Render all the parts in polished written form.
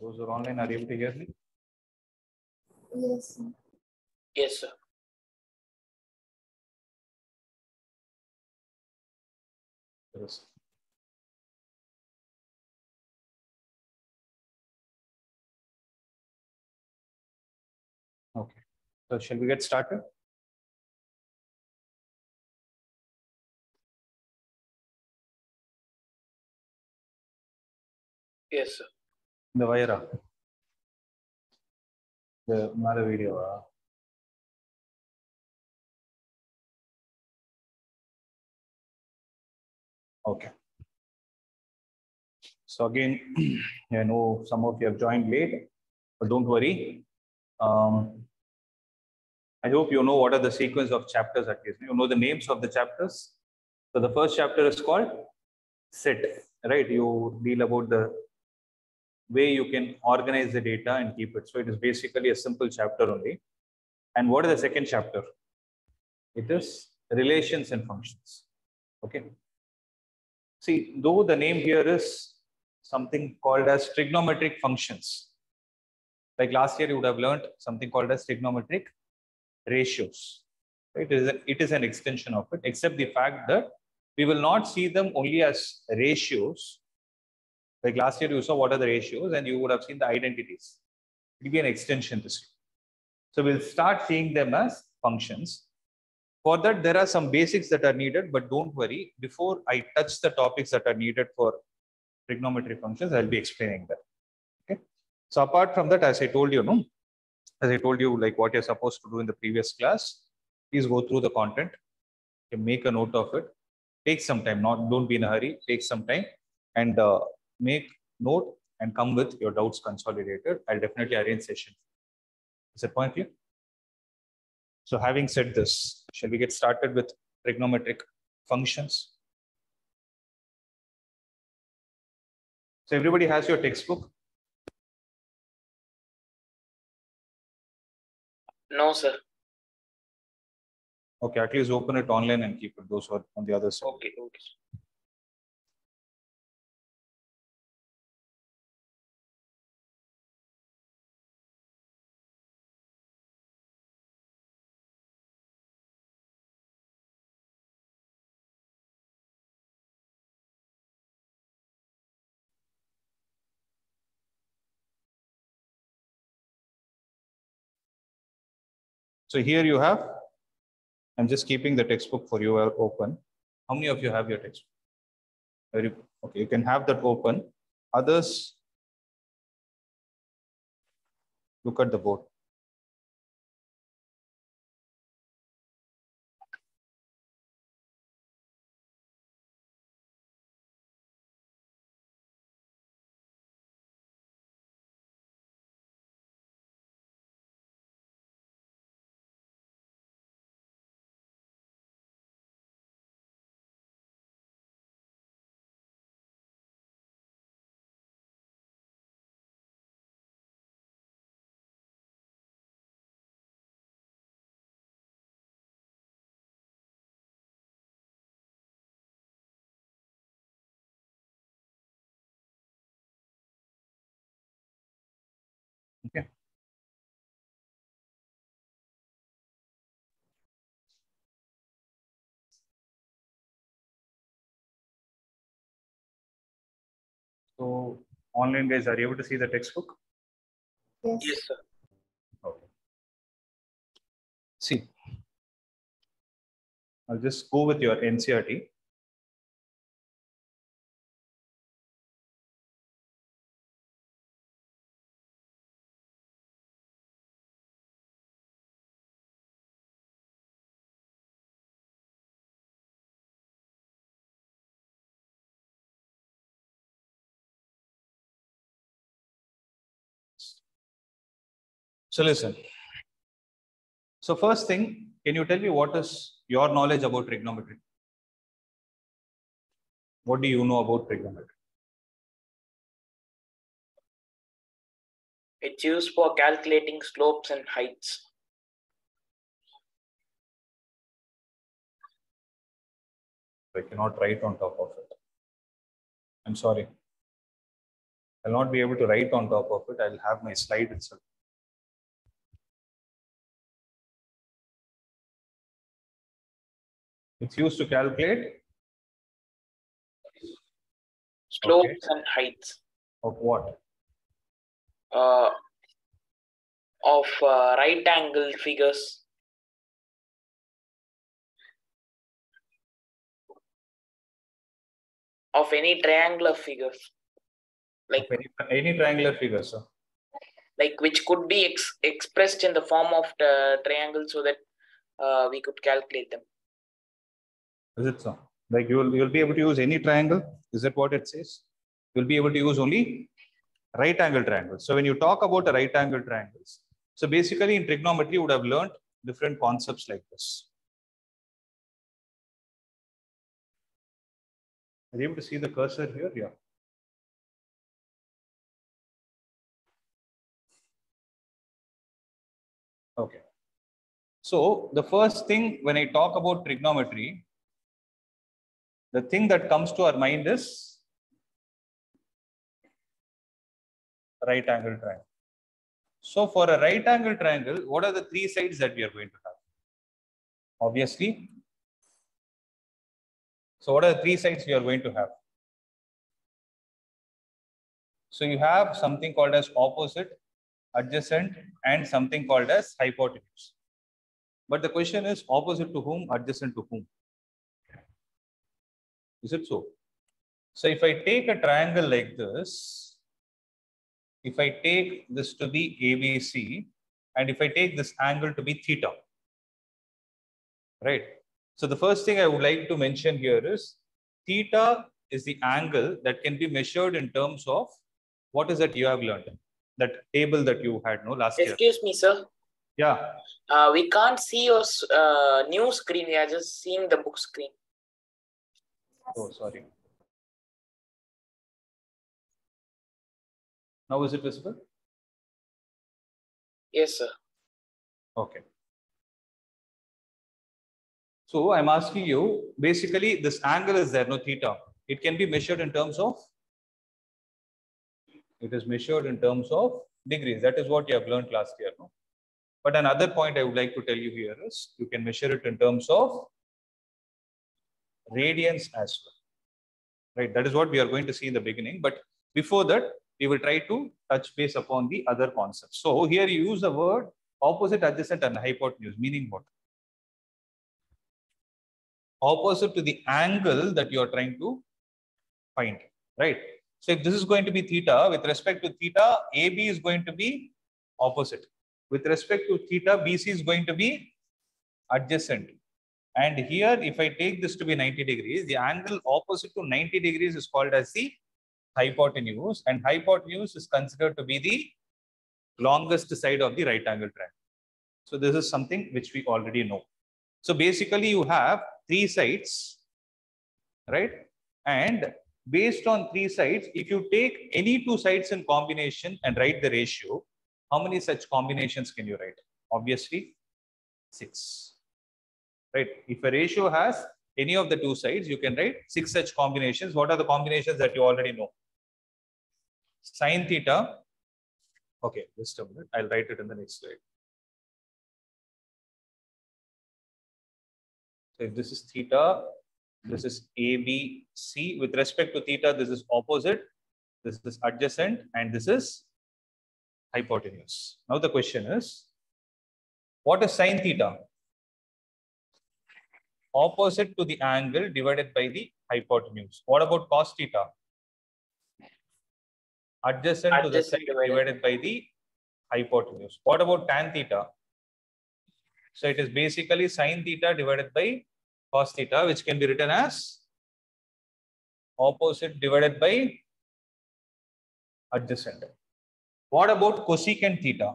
Those who are online, are you able to hear me? Yes, sir. Yes, sir. Yes. Okay. So shall we get started? Yes, sir. The wire. The another video. Okay. So again, I know some of you have joined late, but don't worry. I hope you know what are the sequence of chapters at least. You know the names of the chapters. So the first chapter is called set, right? You deal about the way you can organize the data and keep it. So it is basically a simple chapter only. And what is the second chapter? It is relations and functions. Okay. See, though the name here is something called as trigonometric functions. Like last year, you would have learned something called as trigonometric ratios. Right? It is an extension of it, except the fact that we will not see them only as ratios. Like last year, you saw what are the ratios, and you would have seen the identities. It will be an extension this year. So we'll start seeing them as functions. For that, there are some basics that are needed, but don't worry. Before I touch the topics that are needed for trigonometry functions, I'll be explaining that. Okay. So apart from that, as I told you, like what you're supposed to do in the previous class, please go through the content. You make a note of it. Take some time. Don't be in a hurry. Take some time and make note and come with your doubts consolidated. I'll definitely arrange session. Is that point clear? So having said this, shall we get started with trigonometric functions? So everybody has your textbook? No, sir. Okay, at least open it online and keep it. Those who are on the other side. Okay, okay. So here you have, I'm just keeping the textbook for you open. How many of you have your textbook? Okay, you can have that open. Others, look at the board. Okay. So online guys, are you able to see the textbook? Yes. Yes, sir. Okay. See, I'll just go with your NCERT. So listen. So first thing, can you tell me what is your knowledge about trigonometry? What do you know about trigonometry? It's used for calculating slopes and heights. I cannot write on top of it. I'm sorry. I'll not be able to write on top of it. I'll have my slide itself. It's used to calculate slopes and heights of what? of right angle figures. Of any triangular figures, like Any triangular figure, sir. Like which could be expressed in the form of the triangle, so that we could calculate them. Is it so? Like you'll be able to use any triangle? Is that what it says? You'll be able to use only right angle triangles. So when you talk about the right angle triangles, so basically in trigonometry, you would have learned different concepts like this. Are you able to see the cursor here? Yeah. Okay. So the first thing when I talk about trigonometry, the thing that comes to our mind is right angle triangle. So for a right angle triangle, what are the three sides that we are going to have? Obviously. So what are the three sides we are going to have? So you have something called as opposite, adjacent, and something called as hypotenuse. But the question is opposite to whom, adjacent to whom? Is it so? So if I take a triangle like this, if I take this to be ABC, and if I take this angle to be theta, right? So the first thing I would like to mention here is theta is the angle that can be measured in terms of what is that you have learned, that table that you had last year. Excuse me, sir. Yeah. We can't see your new screen. We are just seeing the book screen. Oh, sorry. Now is it visible? Yes, sir. Okay. So I'm asking you, basically this angle is there, no theta. It can be measured in terms of, it is measured in terms of degrees. That is what you have learned last year. No? But another point I would like to tell you here is you can measure it in terms of radians as well. Right? That is what we are going to see in the beginning. But before that, we will try to touch base upon the other concepts. So here you use the word opposite, adjacent, and hypotenuse, meaning what? Opposite to the angle that you are trying to find, right? So if this is going to be theta, with respect to theta, AB is going to be opposite. With respect to theta, BC is going to be adjacent. And here, if I take this to be 90 degrees, the angle opposite to 90 degrees is called as the hypotenuse, and hypotenuse is considered to be the longest side of the right angle triangle. So this is something which we already know. So basically you have three sides, right? And based on three sides, if you take any two sides in combination and write the ratio, how many such combinations can you write? Obviously, 6. Right? If a ratio has any of the two sides, you can write 6 such combinations. What are the combinations that you already know? Sin theta. Okay, just a minute. I'll write it in the next slide. So if this is theta, this is ABC. With respect to theta, this is opposite, this is adjacent, and this is hypotenuse. Now the question is, what is sin theta? Opposite to the angle divided by the hypotenuse. What about cos theta? Adjacent to the side divided by the hypotenuse. What about tan theta? So it is basically sin theta divided by cos theta, which can be written as opposite divided by adjacent. What about cosecant theta?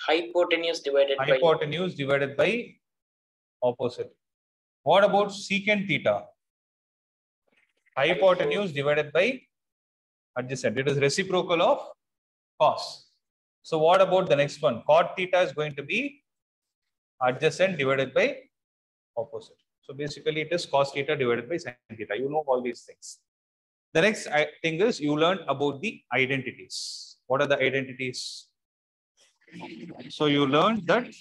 Hypotenuse divided by opposite. What about secant theta? Hypotenuse divided by adjacent. It is reciprocal of cos. So what about the next one? Cot theta is going to be adjacent divided by opposite. So basically it is cos theta divided by sin theta. You know all these things. The next thing is you learned about the identities. What are the identities? So you learned that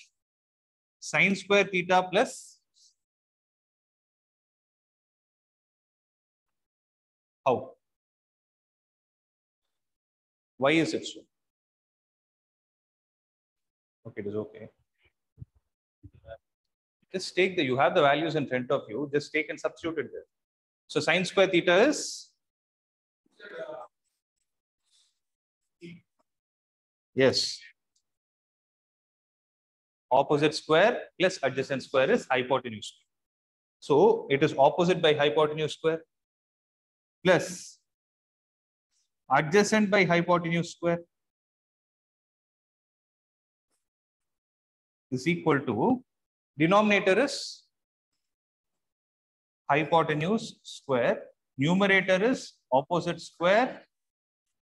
sine square theta plus how? Why is it so? Okay, it is okay. Just take you have the values in front of you, just take and substitute it there. So sine square theta is, yes, opposite square plus adjacent square is hypotenuse. So it is opposite by hypotenuse square plus adjacent by hypotenuse square is equal to, denominator is hypotenuse square, numerator is opposite square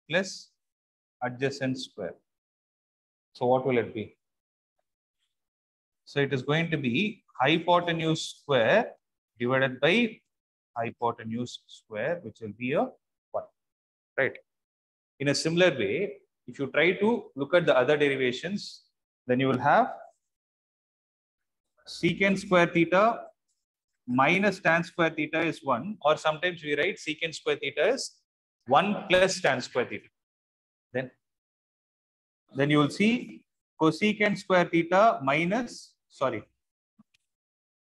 plus adjacent square. So what will it be? So it is going to be hypotenuse square divided by hypotenuse square, which will be a 1, right? In a similar way, if you try to look at the other derivations, then you will have secant square theta minus tan square theta is 1, or sometimes we write secant square theta is 1 plus tan square theta. Then you will see cosecant square theta minus,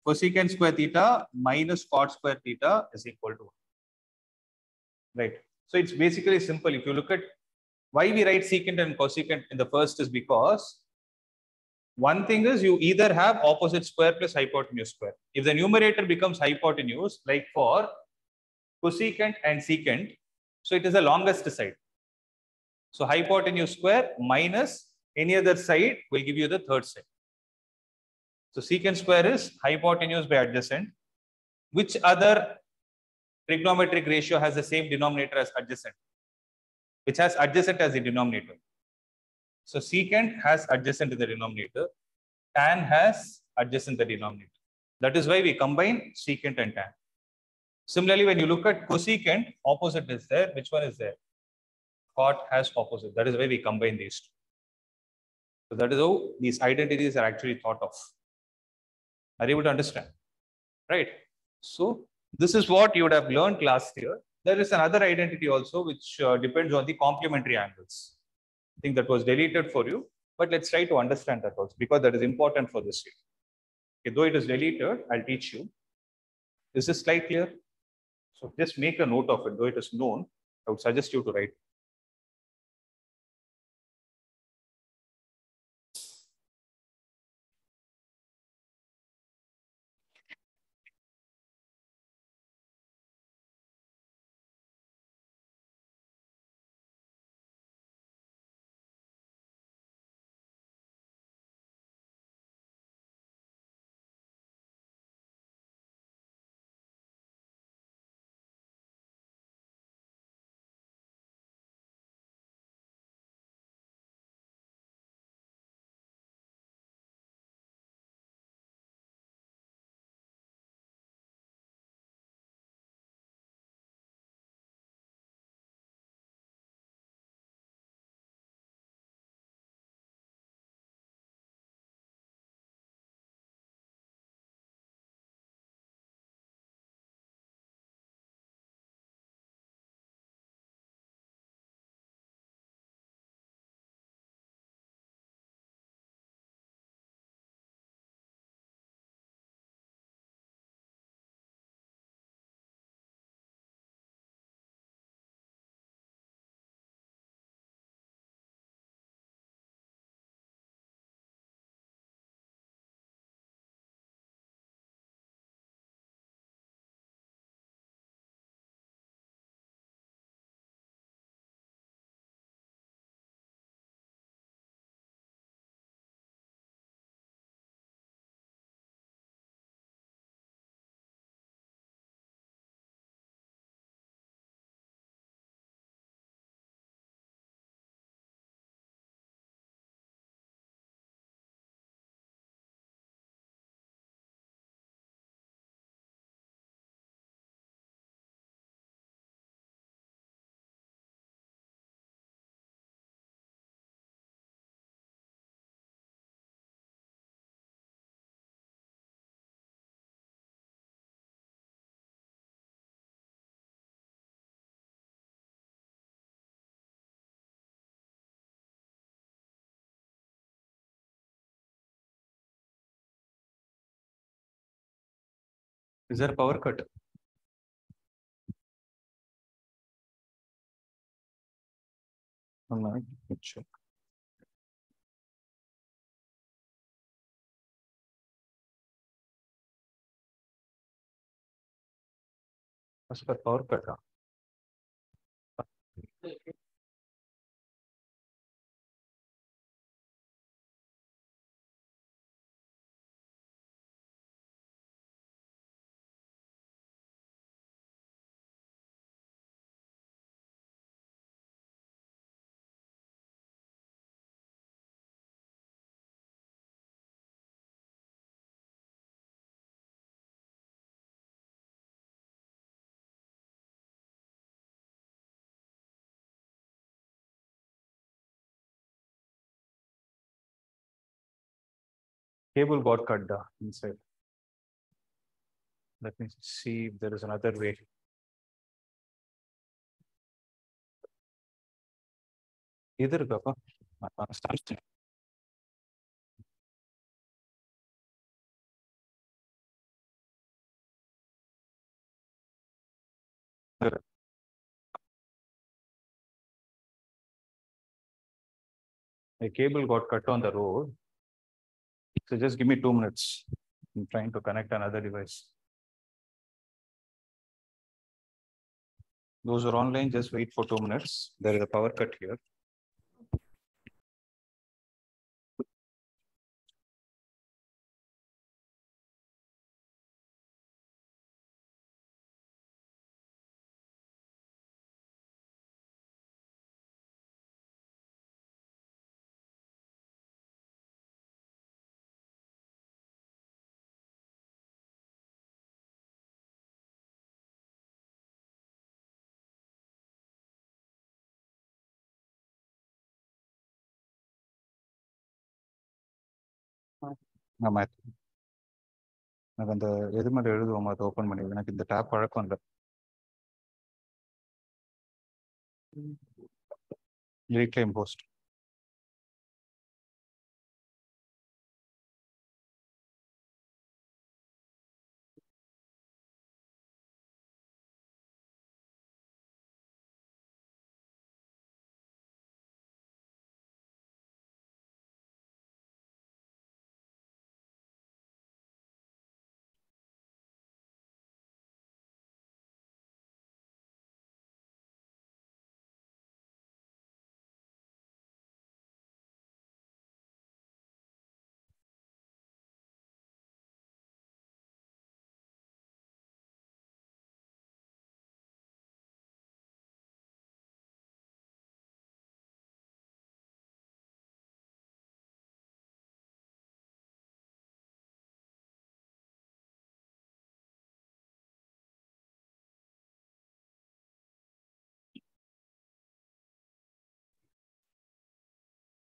cosecant square theta minus cot square theta is equal to 1. Right. So it's basically simple. If you look at why we write secant and cosecant in the first, is because one thing is you either have opposite square plus hypotenuse square. If the numerator becomes hypotenuse, like for cosecant and secant, so it is the longest side. So hypotenuse square minus any other side will give you the third side. So secant square is hypotenuse by adjacent. Which other trigonometric ratio has the same denominator as adjacent? Which has adjacent as the denominator? So secant has adjacent in the denominator. Tan has adjacent in the denominator. That is why we combine secant and tan. Similarly, when you look at cosecant, opposite is there. Which one is there? Cot has opposite. That is why we combine these two. So that is how these identities are actually thought of. Are you able to understand? Right. So this is what you would have learned last year. There is another identity also which depends on the complementary angles. I think that was deleted for you, but let's try to understand that also, because that is important for this year. Okay, though it is deleted, I'll teach you. Is this slide clear? So just make a note of it. Though it is known, I would suggest you to write. Is there a power cut? No, check. What's the power cut? Cable got cut inside. Let me see if there is another way. Either Papa. A cable got cut on the road. So just give me 2 minutes. I'm trying to connect another device. Those are online, just wait for 2 minutes. There is a power cut here. ஆமா எனக்கு அந்த எது மாதிரி எழுதுவோம் அதை open பண்ணி எனக்கு இந்த டேப் பழக்கம் இல்லை reclaim post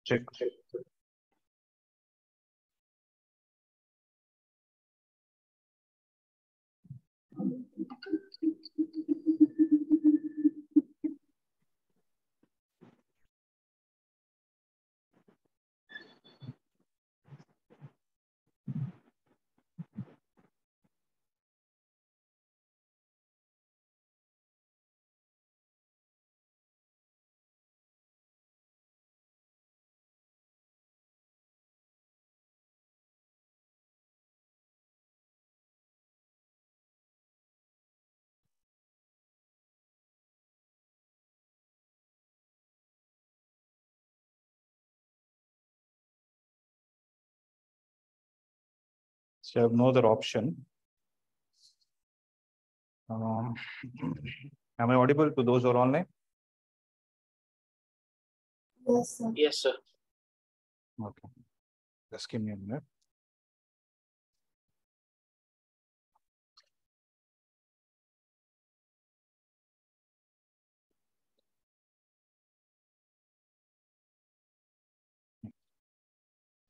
check. So I have no other option. Am I audible to those who are online? Yes, sir. Yes, sir. Okay. Just give me a minute.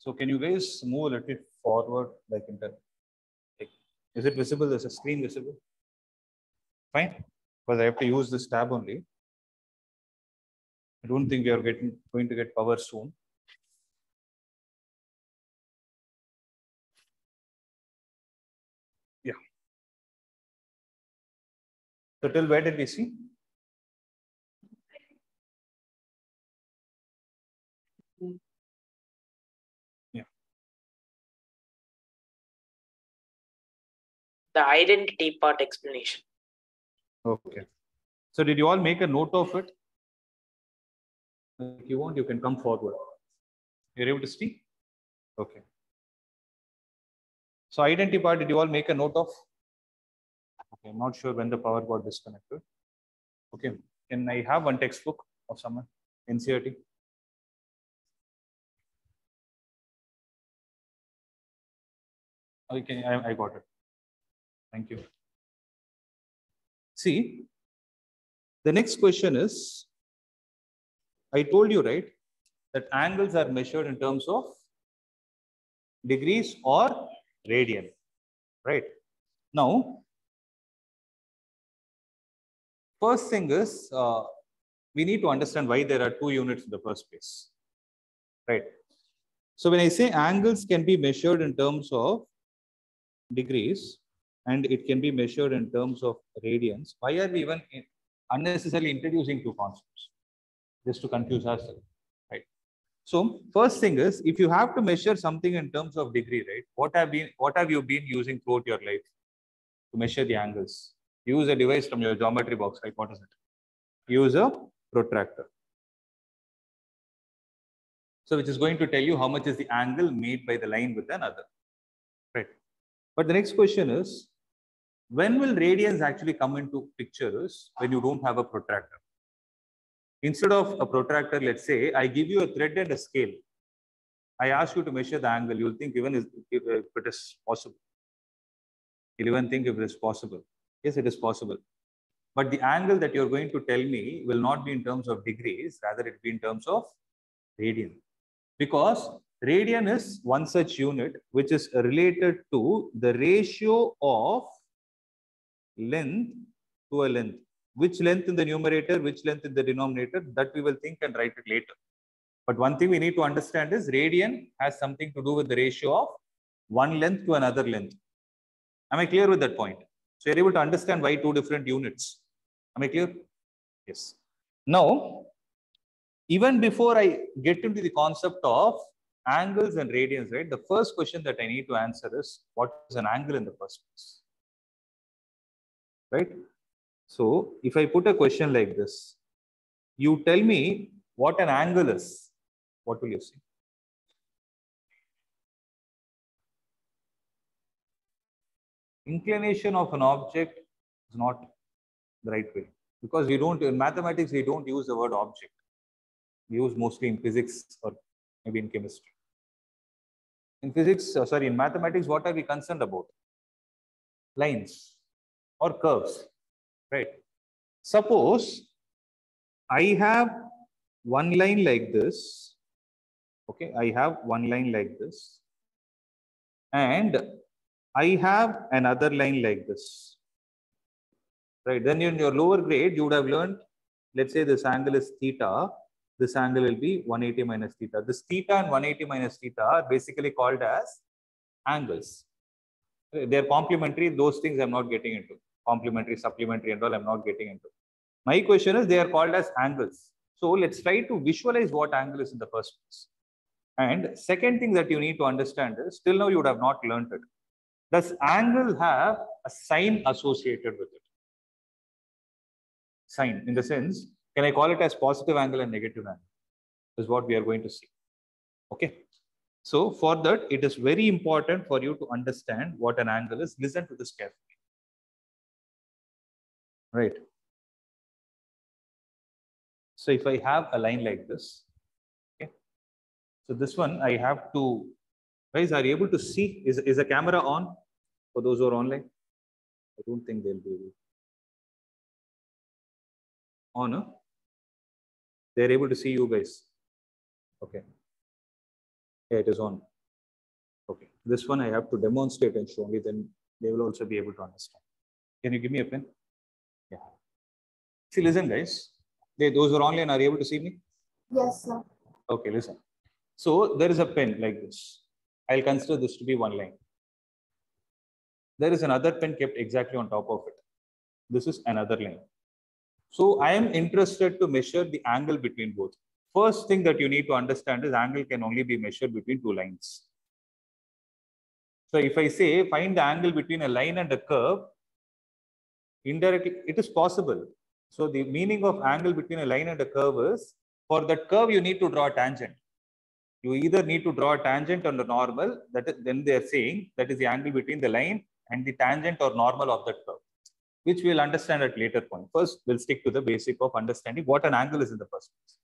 So can you guys move a little forward, like is it visible? Is the screen visible? Fine, because I have to use this tab only. I don't think we are going to get power soon. Yeah. So till where did we see? Yeah. The identity part explanation. Okay. So did you all make a note of it? If you want, you can come forward. You're able to see? Okay. So identity part, did you all make a note of? Okay, I'm not sure when the power got disconnected. Okay. Can I have one textbook of someone? NCERT? Okay, I got it. Thank you. See, the next question is, I told you, right, that angles are measured in terms of degrees or radian, right? Now, first thing is, we need to understand why there are two units in the first place, right? So when I say angles can be measured in terms of degrees and it can be measured in terms of radians, why are we even unnecessarily introducing two concepts? Just to confuse ourselves, right? So first thing is, if you have to measure something in terms of degree, right? What have you been using throughout your life to measure the angles? Use a device from your geometry box, right? What is it? Use a protractor. So which is going to tell you how much is the angle made by the line with another, right? But the next question is, when will radians actually come into picture is when you don't have a protractor. Instead of a protractor, let's say I give you a thread and a scale. I ask you to measure the angle. You'll think even if it is possible. You'll even think if it is possible. Yes, it is possible. But the angle that you're going to tell me will not be in terms of degrees, rather it will be in terms of radian. Because radian is one such unit which is related to the ratio of length to a length. Which length in the numerator, which length in the denominator, that we will think and write it later. But one thing we need to understand is radian has something to do with the ratio of one length to another length. Am I clear with that point? So you're able to understand why two different units. Am I clear? Yes. Now, even before I get into the concept of angles and radians, right? The first question that I need to answer is, what is an angle in the first place? Right? So if I put a question like this, you tell me what an angle is, what will you see? Inclination of an object is not the right way, because we don't, in mathematics, we don't use the word object. We use mostly in physics or maybe in chemistry. In physics, in mathematics, what are we concerned about? Lines or curves, right? Suppose I have one line like this. Okay, I have one line like this, and I have another line like this. Right, then in your lower grade, you would have learned, let's say this angle is theta, this angle will be 180 minus theta. This theta and 180 minus theta are basically called as angles. They're complementary, those things I'm not getting into. Complementary, supplementary and all I'm not getting into. My question is, they are called as angles. So let's try to visualize what angle is in the first place. And second thing that you need to understand is, till now you would have not learned it. Does angle have a sign associated with it? Sign, in the sense, can I call it as positive angle and negative angle? Is what we are going to see. Okay. So for that, it is very important for you to understand what an angle is. Listen to this carefully. Right. So if I have a line like this, okay. So this one I have to, guys, are you able to see? Is the camera on for those who are online? I don't think they'll be able. On, huh? They're able to see you guys. Okay. Yeah, it is on. Okay. This one I have to demonstrate and show me, then they will also be able to understand. Can you give me a pen? Yeah. See, listen, guys. Those who are online, are you able to see me? Yes, sir. Okay, listen. So there is a pen like this. I'll consider this to be one line. There is another pen kept exactly on top of it. This is another line. So I am interested to measure the angle between both. First thing that you need to understand is angle can only be measured between two lines. So if I say find the angle between a line and a curve, indirectly it is possible. So the meaning of angle between a line and a curve is, for that curve you need to draw a tangent. You either need to draw a tangent on the normal, that is, then they are saying that is the angle between the line and the tangent or normal of that curve, which we'll understand at later point. First, we'll stick to the basic of understanding what an angle is in the first place.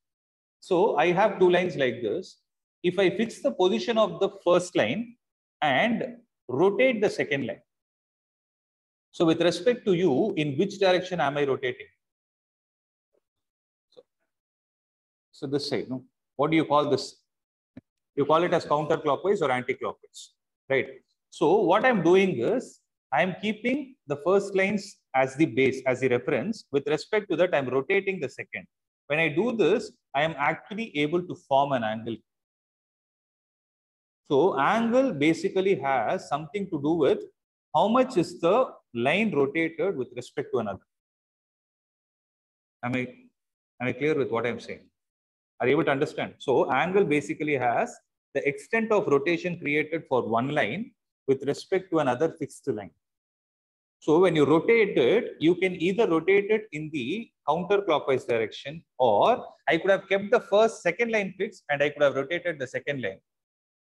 So I have two lines like this. If I fix the position of the first line and rotate the second line. So with respect to you, in which direction am I rotating? So this side, no? What do you call this? You call it as counterclockwise or anti-clockwise, right? So what I'm doing is, I'm keeping the first lines as the base, as the reference. With respect to that, I'm rotating the second. When I do this, I am actually able to form an angle. So angle basically has something to do with how much is the line rotated with respect to another. Am I clear with what I'm saying? Are you able to understand? So angle basically has the extent of rotation created for one line with respect to another fixed line. So when you rotate it, you can either rotate it in the counterclockwise direction, or I could have kept the second line fixed and I could have rotated the second line.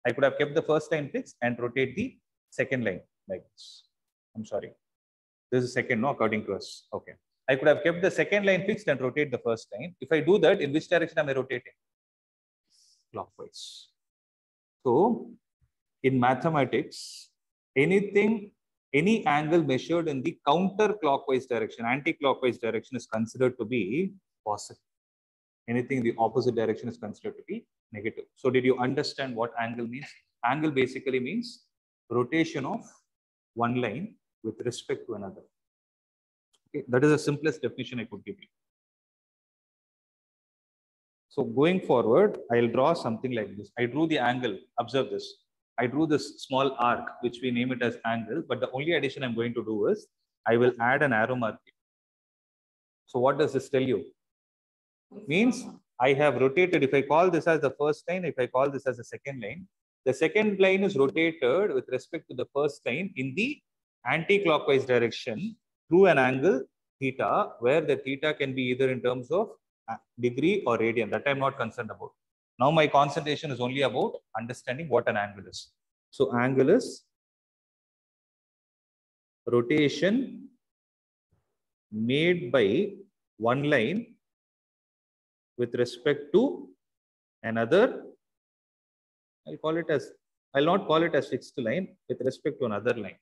I could have kept the first line fixed and rotate the second line like this. I'm sorry. This is second, no, according to us. Okay. I could have kept the second line fixed and rotate the first line. If I do that, in which direction am I rotating? Clockwise. So in mathematics, any angle measured in the counterclockwise direction, anti-clockwise direction is considered to be positive. Anything in the opposite direction is considered to be negative. So did you understand what angle means? Angle basically means rotation of one line with respect to another. Okay, that is the simplest definition I could give you. So going forward, I'll draw something like this. I drew the angle. Observe this. I drew this small arc, which we name it as angle. But the only addition I'm going to do is I will add an arrow mark. So what does this tell you? Means I have rotated. If I call this as the first line, if I call this as the second line is rotated with respect to the first line in the anti-clockwise direction through an angle theta, where the theta can be either in terms of degree or radian. That I'm not concerned about. Now my concentration is only about understanding what an angle is. So angle is rotation made by one line with respect to another. I'll not call it as fixed line with respect to another line.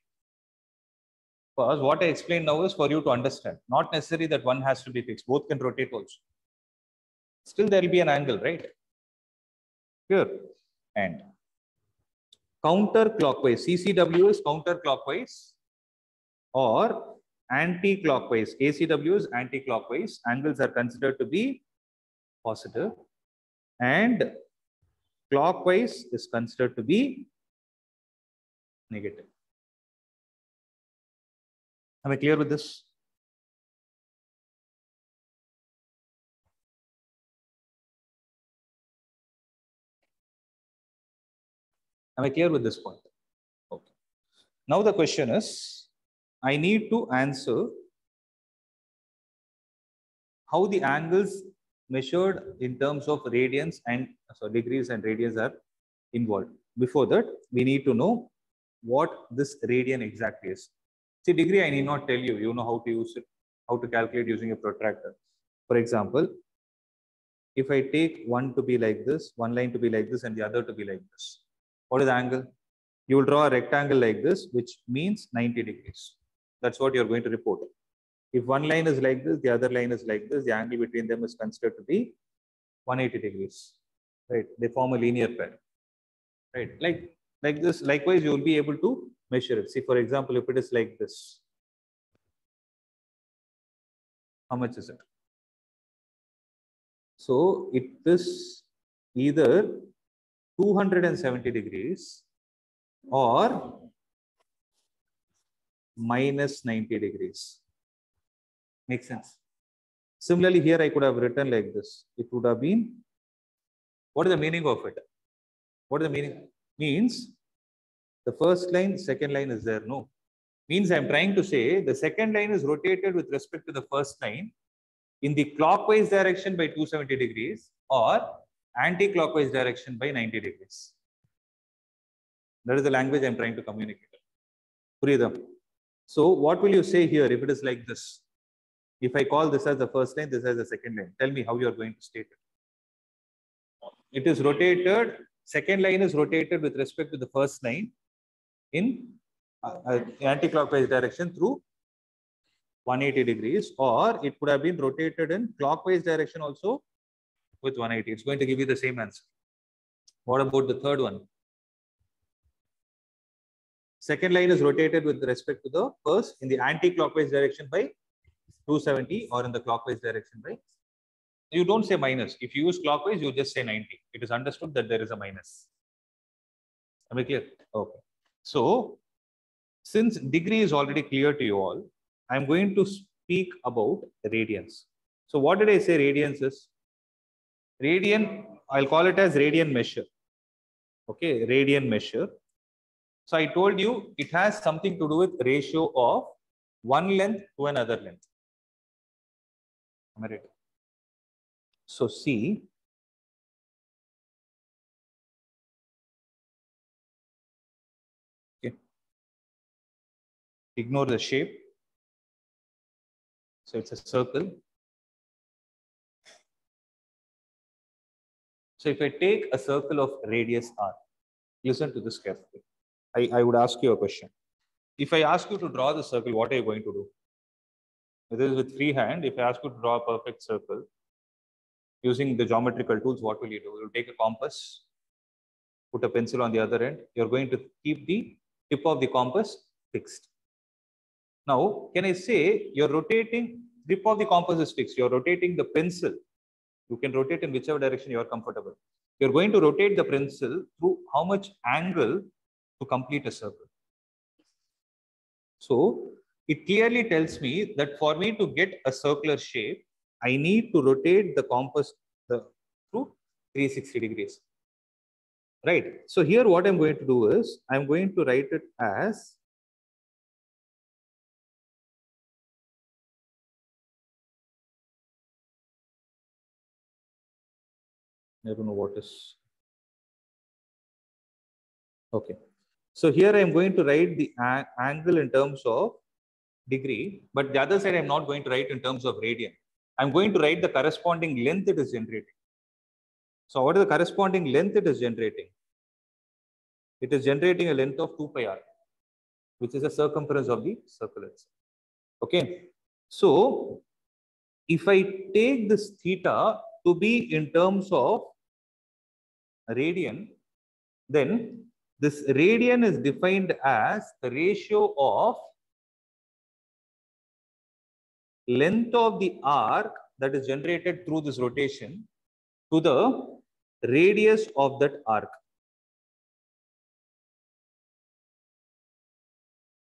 Because what I explained now is for you to understand. Not necessary that one has to be fixed. Both can rotate also. Still there will be an angle, right? Here. And counterclockwise. CCW is counterclockwise or anti-clockwise. ACW is anti-clockwise. Angles are considered to be positive. And clockwise is considered to be negative. Am I clear with this? Am I clear with this point? Okay. Now the question is, I need to answer how the angles measured in terms of radians and degrees and radians are involved. Before that, we need to know what this radian exactly is. See, degree, I need not tell you. You know how to use it, how to calculate using a protractor. For example, if I take one to be like this, one line to be like this, and the other to be like this, what is the angle? You will draw a rectangle like this, which means 90 degrees. That's what you're going to report. If one line is like this, the other line is like this, the angle between them is considered to be 180 degrees. Right? They form a linear pair. Right? Like this. Likewise, you will be able to measure it. See, for example, if it is like this, how much is it? So it is either 270 degrees or minus 90 degrees. Makes sense. Similarly, here I could have written like this. It would have been, what is the meaning of it? What is the meaning? Means the first line, second line is there. No. Means I'm trying to say the second line is rotated with respect to the first line in the clockwise direction by 270 degrees or anti-clockwise direction by 90 degrees. That is the language I'm trying to communicate. So what will you say here if it is like this? If I call this as the first line, this as the second line, tell me how you are going to state it. It is rotated, second line is rotated with respect to the first line in anti-clockwise direction through 180 degrees, or it could have been rotated in clockwise direction also with 180. It's going to give you the same answer. What about the third one? Second line is rotated with respect to the first in the anti-clockwise direction by 270 or in the clockwise direction by. You don't say minus. If you use clockwise, you just say 90. It is understood that there is a minus. Am I clear? Okay. So, since degree is already clear to you all, I'm going to speak about radians. So, what did I say radians is? Radian, I'll call it as radian measure. Okay, radian measure. So, I told you it has something to do with ratio of one length to another length. Am I right? So, see. Okay. Ignore the shape. So, it's a circle. So, if I take a circle of radius r, listen to this carefully. I would ask you a question. If I ask you to draw the circle, what are you going to do? This is with free hand. If I ask you to draw a perfect circle using the geometrical tools, what will you do? You'll take a compass, put a pencil on the other end. You're going to keep the tip of the compass fixed. Now, can I say you're rotating, tip of the compass is fixed. You're rotating the pencil. You can rotate in whichever direction you are comfortable. You're going to rotate the pencil through how much angle to complete a circle. So, it clearly tells me that for me to get a circular shape, I need to rotate the compass through 360 degrees. Right. So, here what I'm going to do is, I'm going to write it as I don't know what is. Okay. So here I'm going to write the angle in terms of degree, but the other side I'm not going to write in terms of radian. I'm going to write the corresponding length it is generating. So what is the corresponding length it is generating? It is generating a length of 2 pi r, which is the circumference of the circle itself. Okay. So if I take this theta to be in terms of radian, then this radian is defined as the ratio of length of the arc that is generated through this rotation to the radius of that arc.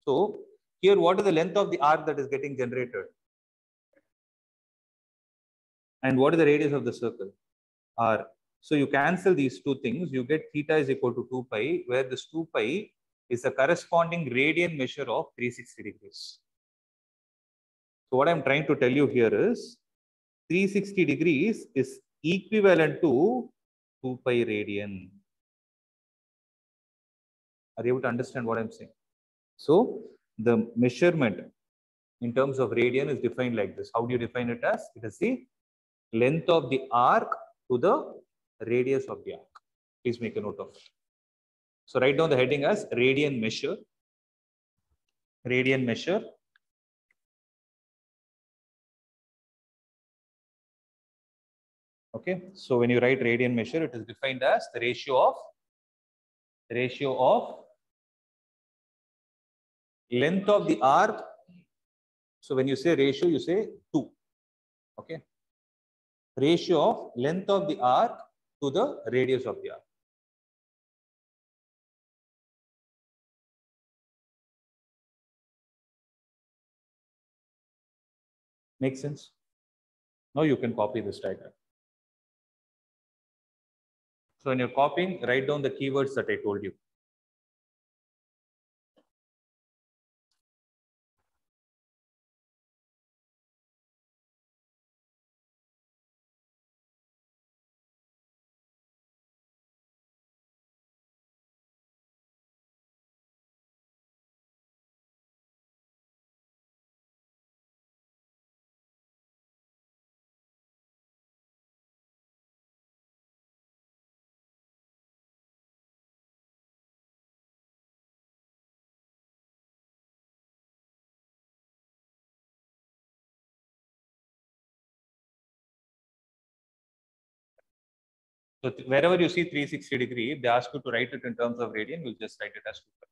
So here, what is the length of the arc that is getting generated? And what is the radius of the circle? R. So you cancel these two things, you get theta is equal to 2 pi, where this 2 pi is the corresponding radian measure of 360 degrees. So what I'm trying to tell you here is 360 degrees is equivalent to 2 pi radian. Are you able to understand what I'm saying? So the measurement in terms of radian is defined like this. How do you define it as? It is the length of the arc to the radius of the arc. Please make a note of it. So write down the heading as radian measure. Radian measure. Okay. So when you write radian measure, it is defined as the ratio of length of the arc. So when you say ratio, you say 2. Okay. Ratio of length of the arc to the radius of the arc. Make sense? Now you can copy this diagram. So when you're copying, write down the keywords that I told you. So wherever you see 360 degree, if they ask you to write it in terms of radian, you'll just write it as 2 pi.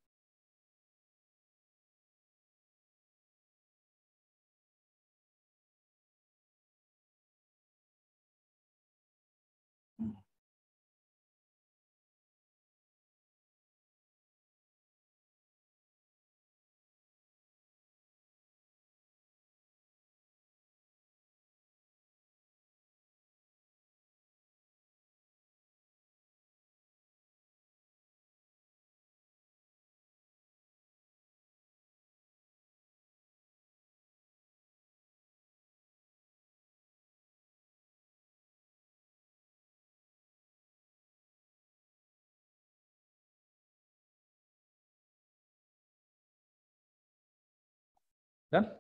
Done?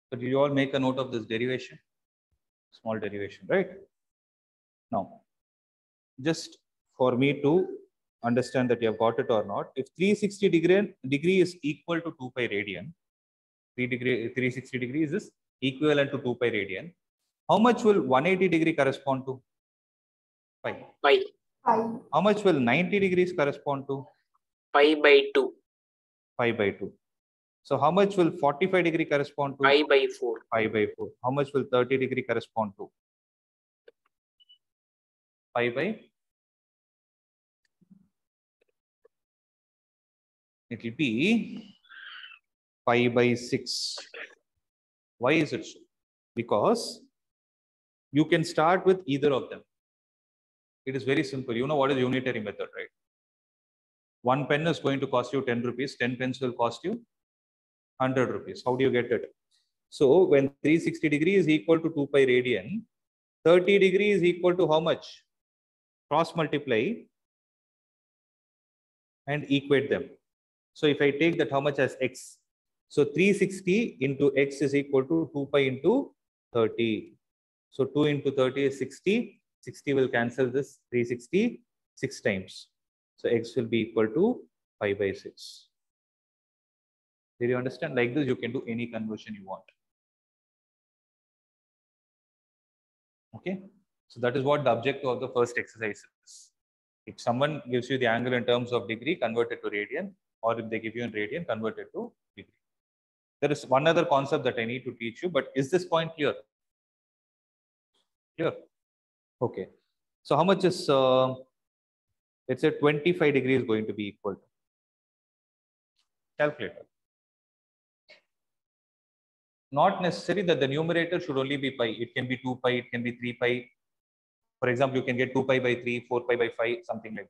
So did you all make a note of this derivation? Small derivation, right? Now, just for me to understand that you have got it or not, if 360 degree is equal to 2 pi radian, 360 degrees is equivalent to 2 pi radian, how much will 180 degree correspond to? Pi. Pi. Pi. How much will 90 degrees correspond to? Pi by 2. Pi by 2. So how much will 45 degree correspond to? Pi by 4. Pi by 4. How much will 30 degree correspond to? Pi by? It will be pi by 6. Why is it so? Because you can start with either of them. It is very simple. You know what is unitary method, right? One pen is going to cost you 10 rupees. 10 pens will cost you 100 rupees. How do you get it? So when 360 degree is equal to 2 pi radian, 30 degree is equal to how much? Cross multiply and equate them. So if I take that, how much as x? So 360 into x is equal to 2 pi into 30. So 2 into 30 is 60. 60 will cancel this 360 6 times. So x will be equal to pi by 6. Did you understand? Like this, you can do any conversion you want. Okay. So that is what the objective of the first exercise is. If someone gives you the angle in terms of degree, convert it to radian, or if they give you in radian, convert it to degree. There is one other concept that I need to teach you, but is this point clear? Clear? Okay. So how much is, let's say 25 degrees going to be equal to? Calculator. Not necessary that the numerator should only be pi. It can be 2 pi, it can be 3 pi. For example, you can get 2 pi by 3, 4 pi by 5, something like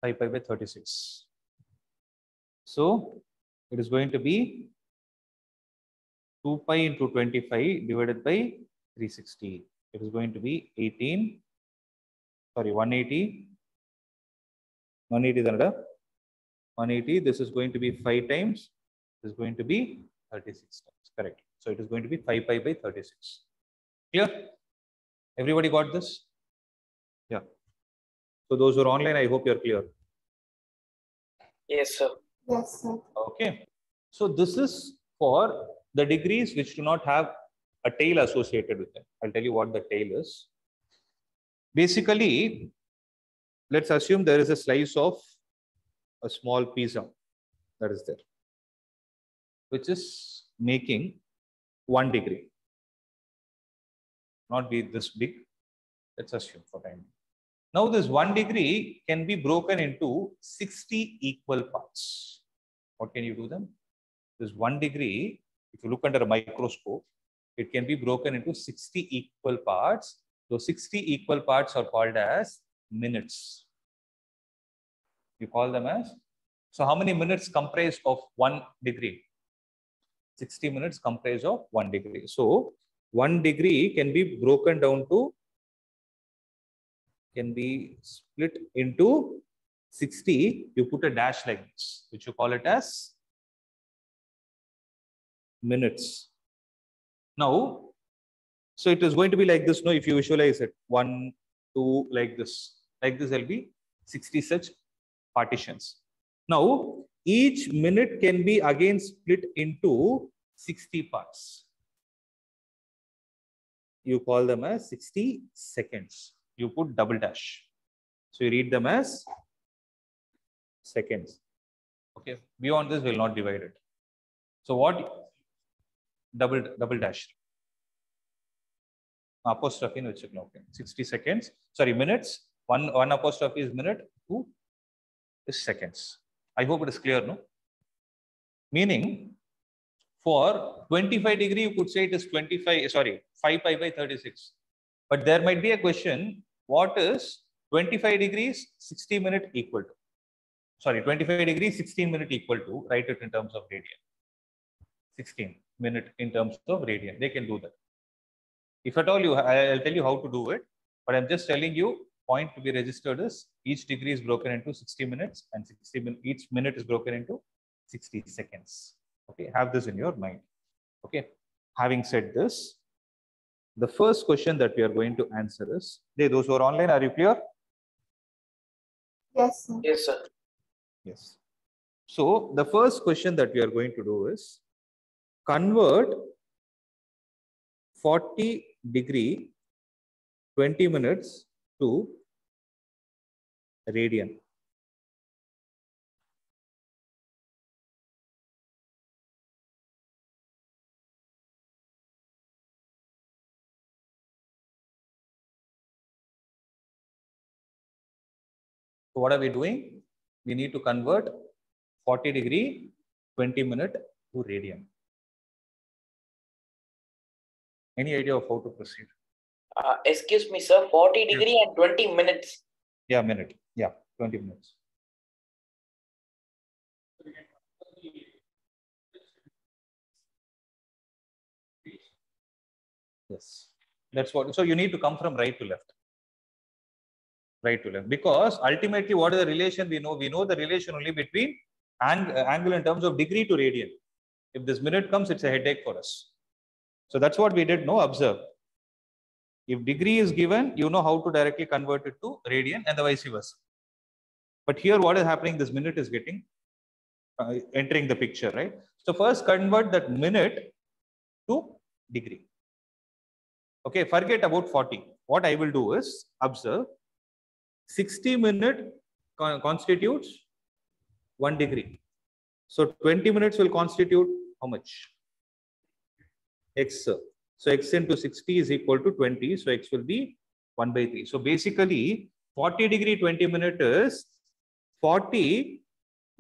that. Pi by 36. So it is going to be 2 pi into 25 divided by 360. It is going to be 180. 180. This is going to be 5 times. This is going to be 36 times. Correct. So it is going to be 5 pi by 36. Clear? Everybody got this? Yeah. So those who are online, I hope you're clear. Yes, sir. Yes, sir. Okay. So this is for the degrees which do not have a tail associated with them. I'll tell you what the tail is. Basically, let's assume there is a slice of a small pizza that is there, which is making 1 degree. Not be this big. Let's assume for time. Now this 1 degree can be broken into 60 equal parts. What can you do then? This 1 degree, if you look under a microscope, it can be broken into 60 equal parts. Those 60 equal parts are called as minutes. You call them as. So how many minutes comprise of 1 degree? 60 minutes comprise of 1 degree. So 1 degree can be broken down to, can be split into 60. You put a dash like this, which you call it as minutes. Now, so it is going to be like this. No, if you visualize it, 1, 2, like this, there'll be 60 such partitions. Now, each minute can be again split into 60 parts. You call them as 60 seconds. You put double dash. So you read them as seconds. Okay. Beyond this, we'll not divide it. So what? Double dash. Apostrophe in which, okay. 60 seconds. Sorry, minutes. One apostrophe is minute. 2 is seconds. I hope it is clear, no? Meaning, for 25 degree, you could say it is 5 pi by 36. But there might be a question, what is 25 degrees, 60 minute equal to? Sorry, 25 degrees, 16 minute equal to, write it in terms of radian. 16 minute in terms of radian. They can do that. If at all, I'll tell you how to do it, but I'm just telling you, point to be registered is each degree is broken into 60 minutes and each minute is broken into 60 seconds. Okay, have this in your mind. Okay, having said this, the first question that we are going to answer is, those who are online, are you clear? Yes, sir. Yes, sir. Yes. So the first question that we are going to do is convert 40 degree 20 minutes to radian. So what are we doing? We need to convert 40 degree 20 minute to radian. Any idea of how to proceed? Excuse me, sir. 40 degree and 20 minutes. Yeah, minute. Yeah, 20 minutes. Yes, that's what. So you need to come from right to left. Right to left, because ultimately, what is the relation we know? We know the relation only between angle in terms of degree to radian. If this minute comes, it's a headache for us. So that's what we did. No, observe. If degree is given, you know how to directly convert it to radian and the vice versa. But here, what is happening? This minute is getting entering the picture, right? So first, convert that minute to degree. Okay, forget about 40. What I will do is observe. 60 minute constitutes 1 degree. So 20 minutes will constitute how much? X. So x into 60 is equal to 20. So x will be 1 by 3. So basically 40 degree 20 minute is 40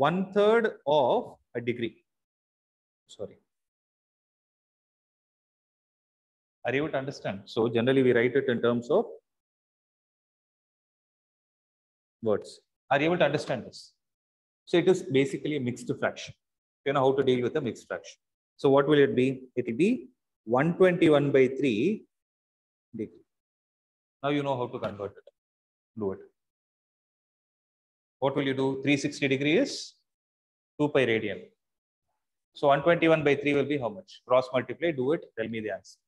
1/3 of a degree. Sorry. Are you able to understand? So generally we write it in terms of words. Are you able to understand this? So it is basically a mixed fraction. You know how to deal with a mixed fraction. So what will it be? It will be 121 by 3 degree. Now you know how to convert it. Do it. What will you do? 360 degree is 2 pi radian. So 121 by 3 will be how much? Cross multiply, do it, tell me the answer.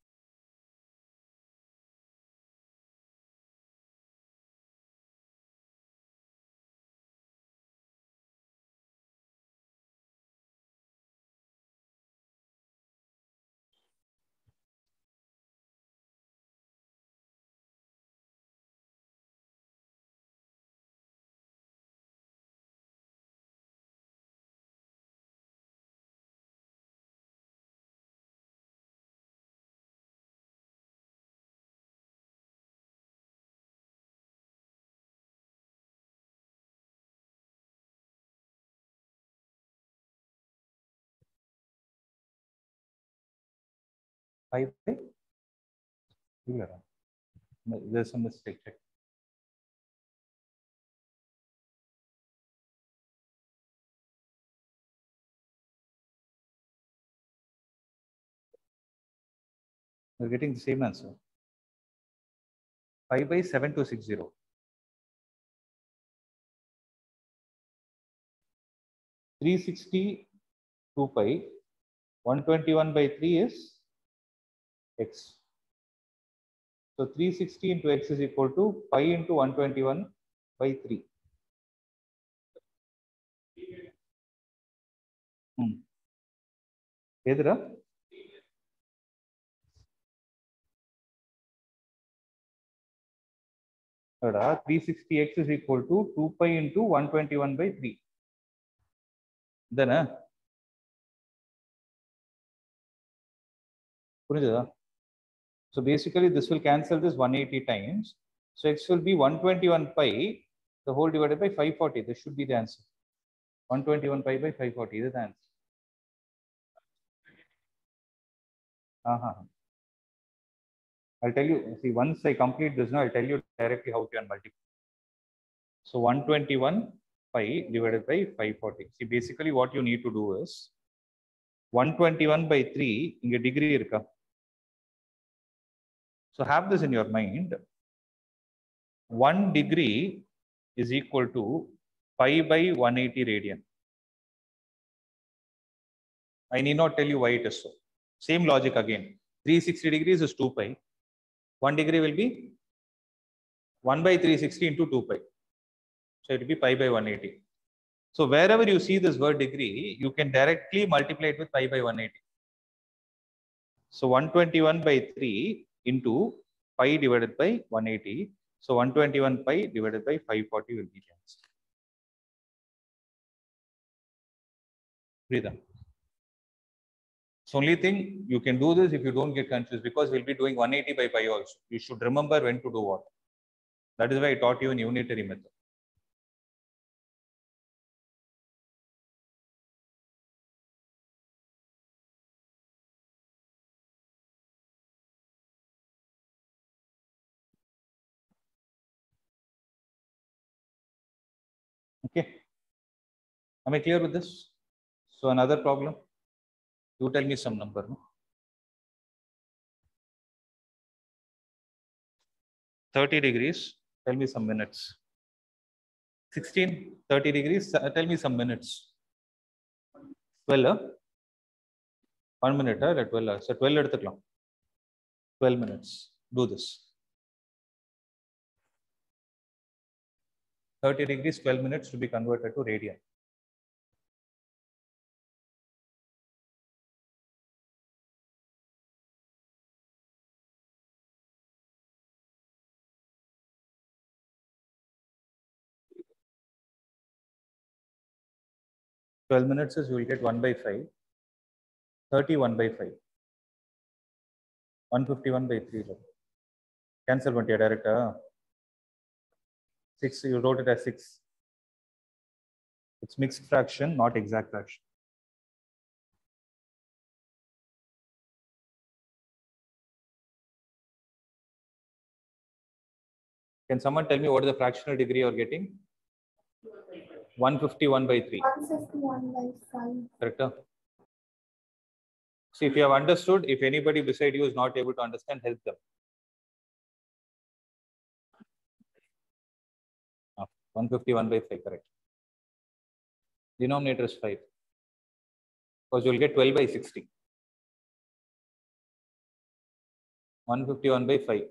5 by? There's a mistake. Check. We're getting the same answer. 5 by 7260. 360 2 pi. 121 by 3 is x. So 360 into x is equal to pi into 121 by 3. Edra? 360x is equal to 2 pi into 121 by 3. Then, so basically this will cancel this 180 times. So x will be 121 pi, the whole divided by 540. This should be the answer. 121 pi by 540 is the answer. I'll tell you, see, once I complete this now, I'll tell you directly how to multiply. So 121 pi divided by 540. See, basically what you need to do is 121 by 3 in a degree irka. So have this in your mind. 1 degree is equal to pi by 180 radian. I need not tell you why it is so. Same logic again. 360 degrees is 2 pi. 1 degree will be 1 by 360 into 2 pi. So it will be pi by 180. So wherever you see this word degree, you can directly multiply it with pi by 180. So 121 by 3 into pi divided by 180. So 121 pi divided by 540 will be the answer. Breathe. So only thing you can do this if you don't get confused, because we'll be doing 180 by pi also. You should remember when to do what. That is why I taught you in unitary method. Okay. Am I clear with this? So another problem. You tell me some number. No? 30 degrees. Tell me some minutes. 16, 30 degrees. Tell me some minutes. 12. 1 minute. 12. So 12 12 minutes. Do this. 30 degrees, 12 minutes to be converted to radian. Twelve minutes is you will get 1 by 5. 31 by 5. 151 by 3. Cancel one director. 6, you wrote it as 6. It's mixed fraction, not exact fraction. Can someone tell me what is the fractional degree you're getting? 151 by 3. 151 by 5. Correct? See, if you have understood, if anybody beside you is not able to understand, help them. 151 by 5, correct. Denominator is 5. Because you'll get 12 by 60. 151 by 5.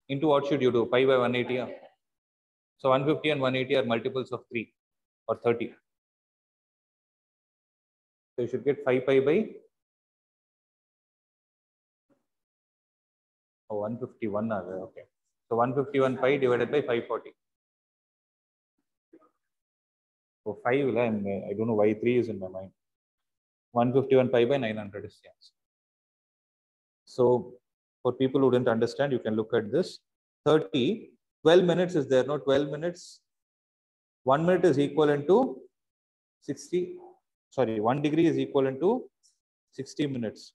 Into what should you do? Pi by 180. Yeah? So 150 and 180 are multiples of 3 or 30. So you should get 5 pi by 151. Okay. So 151 pi divided by 540. So 5, I don't know why 3 is in my mind. 151 pi by 900 is the answer. So for people who didn't understand, you can look at this. 30, 12 minutes is there, no? 12 minutes. 1 minute is equivalent to 60. Sorry, 1 degree is equivalent to 60 minutes.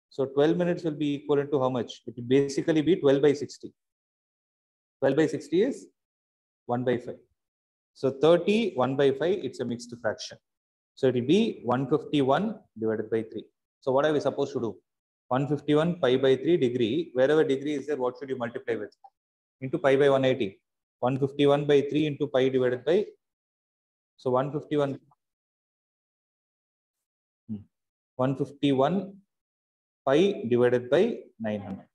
So 12 minutes will be equivalent to how much? It will basically be 12 by 60. 12 by 60 is 1 by 5. So 30, 1 by 5, it's a mixed fraction. So it will be 151 divided by 3. So what are we supposed to do? 151 pi by 3 degree. Wherever degree is there, what should you multiply with? Into pi by 180. 151 by 3 into pi divided by. So 151 pi divided by 900.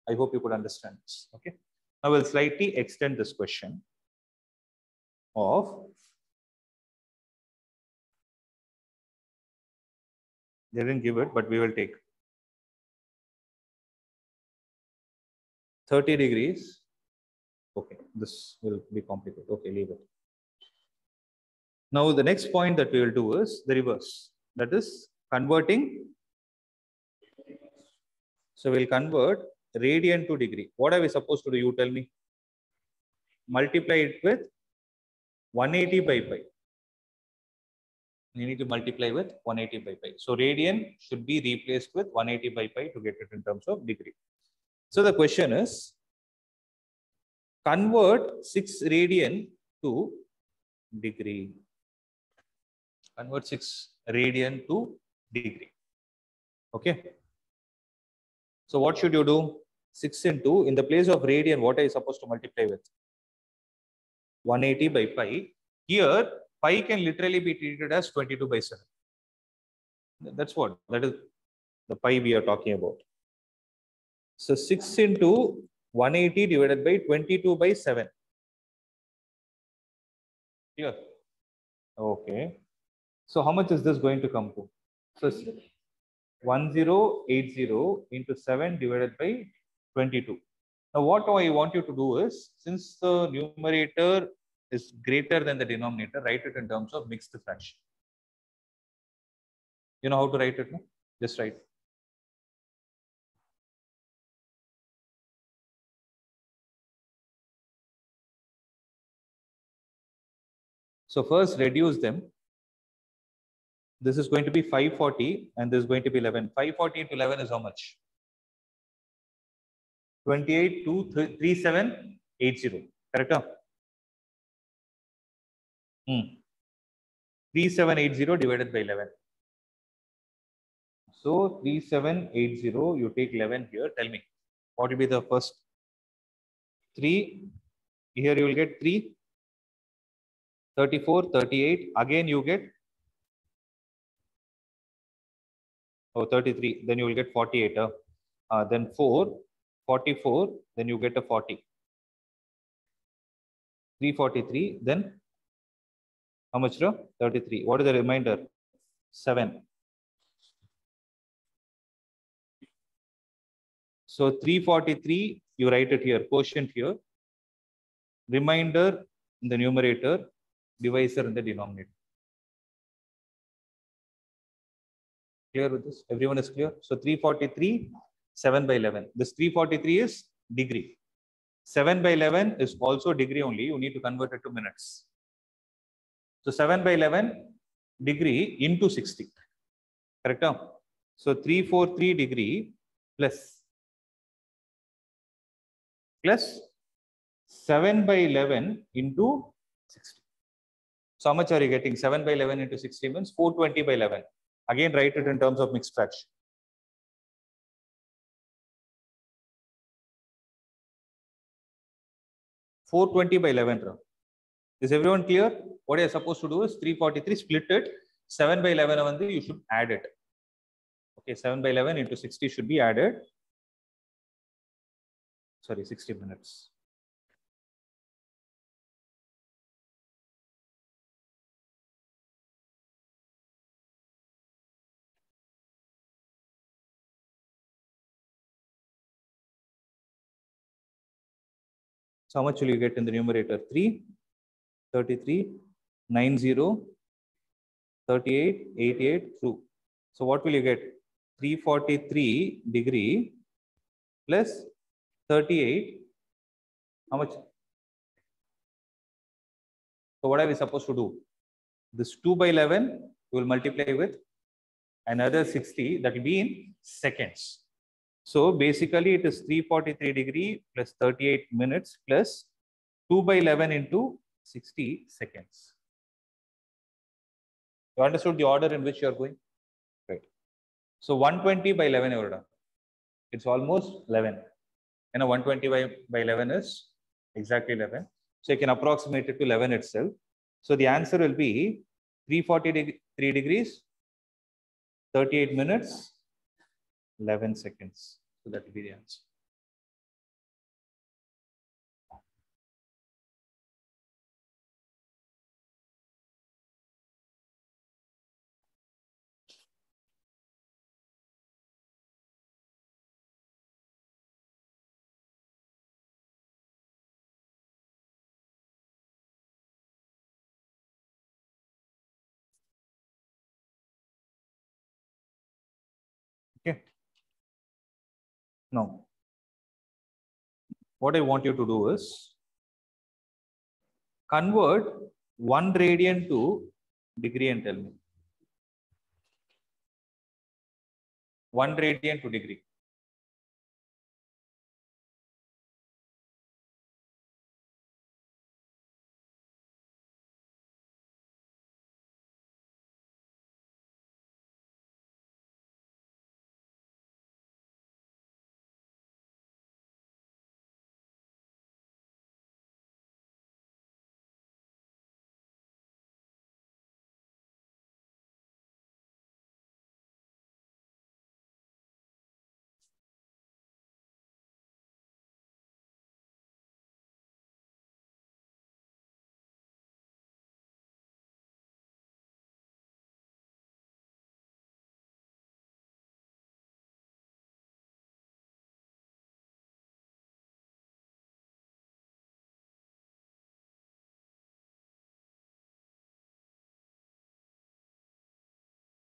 I hope you could understand this. Okay. Now we'll slightly extend this question of. They didn't give it, but we will take 30 degrees. Okay, this will be complicated. Okay, leave it. Now the next point that we will do is the reverse. That is converting. So we'll convert radian to degree. What are we supposed to do? You tell me. Multiply it with 180 by pi. You need to multiply with 180 by pi. So radian should be replaced with 180 by pi to get it in terms of degree. So the question is, convert 6 radian to degree. Convert 6 radian to degree. Okay. So what should you do? 6 into, in the place of radian, what are you supposed to multiply with? 180 by pi. Here, pi can literally be treated as 22 by 7. That's what, that is the pi we are talking about. So 6 into 180 divided by 22 by 7. Here. Okay. So how much is this going to come to? So 1080 into 7 divided by 22. Now what I want you to do is, since the numerator is greater than the denominator, write it in terms of mixed fraction. You know how to write it? No? Just write. So first reduce them. This is going to be 540 and this is going to be 11. 540 into 11 is how much? 28 to 3780. Correct? 3780 divided by 11. So 3780, you take 11 here. Tell me, what will be the first 3? Here you will get 3. 34, 38. Again you get 33. Then you will get 48. Then 4, 44. Then you get a 40. 343. Then how much? 33. What is the remainder? 7. So 343, you write it here, quotient here. Remainder in the numerator, divisor in the denominator. Clear with this? Everyone is clear? So 343, 7 by 11. This 343 is degree. 7 by 11 is also degree only. You need to convert it to minutes. So 7 by 11 degree into 60. Correct? So 343 degree plus 7 by 11 into 60. So how much are you getting? 7 by 11 into 60 means 420 by 11. Again, write it in terms of mixed fraction. $420 by 11. Is everyone clear? What you're supposed to do is 343, split it. 7 by 11, you should add it. Okay, 7 by 11 into 60 should be added. Sorry, 60 minutes. So how much will you get in the numerator? 3, 33, 90, 38, 88, true. So what will you get? 343 degree plus 38. How much? So what are we supposed to do? This 2 by 11 we will multiply with another 60, that will be in seconds. So basically it is 343 degree plus 38 minutes plus 2 by 11 into 60 seconds. You understood the order in which you are going? Right. So 120 by 11 ever. It's almost 11. And 120 by 11 is exactly 11. So you can approximate it to 11 itself. So the answer will be 343 degrees, 38 minutes, 11 seconds. So that will be the answer. Okay. Now, what I want you to do is convert 1 radian to degree and tell me. 1 radian to degree.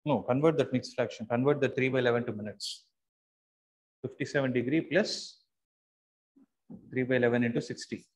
No, convert that mixed fraction. Convert the 3 by 11 to minutes. 57 degree plus 3 by 11 into 60.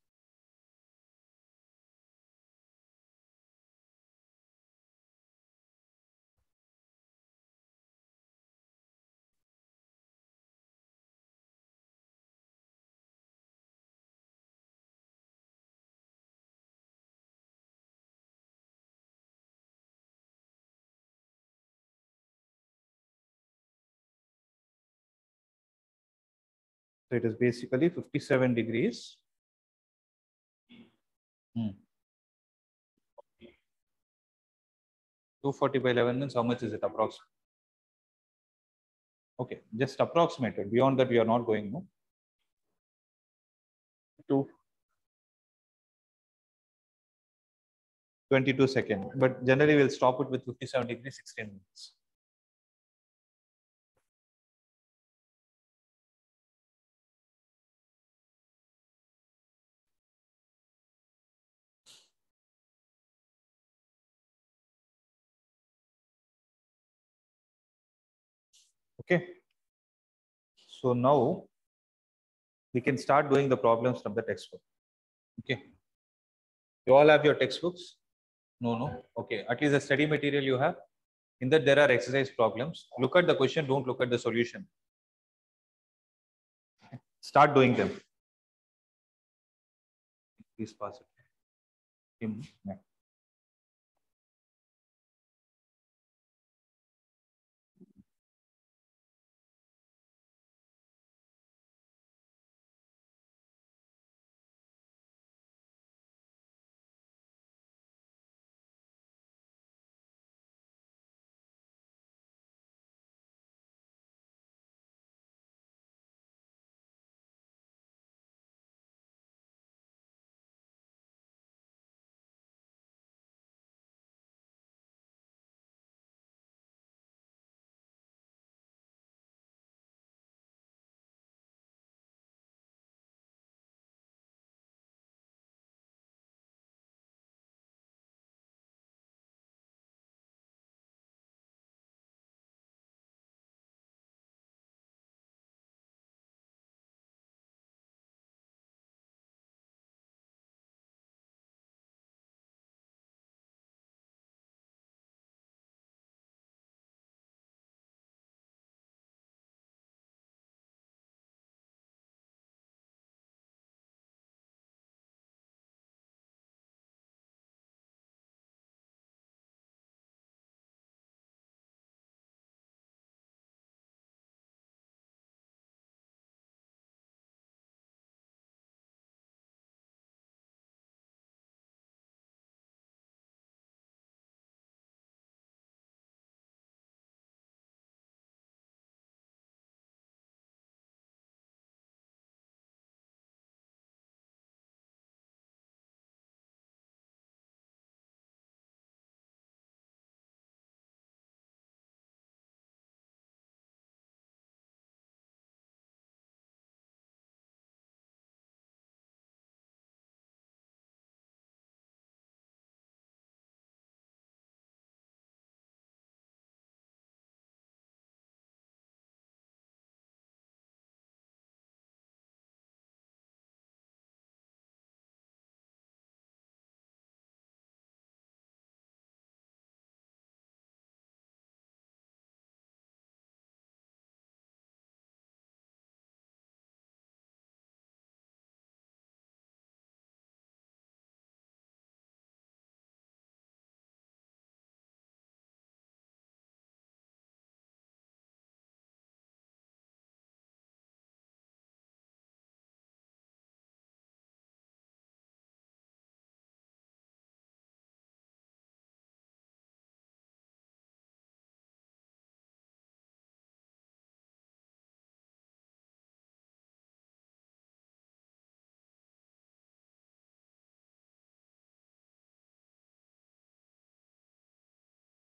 So it is basically 57 degrees. 240 by 11 means how much is it approximately? Okay, just approximated. Beyond that, we are not going. No? 22 seconds. But generally, we'll stop it with 57 degrees, 16 minutes. Okay. So now we can start doing the problems from the textbook. Okay. You all have your textbooks? No. Okay. At least the study material you have. In that there are exercise problems. Look at the question. Don't look at the solution. Start doing them. Please pass it. Yeah.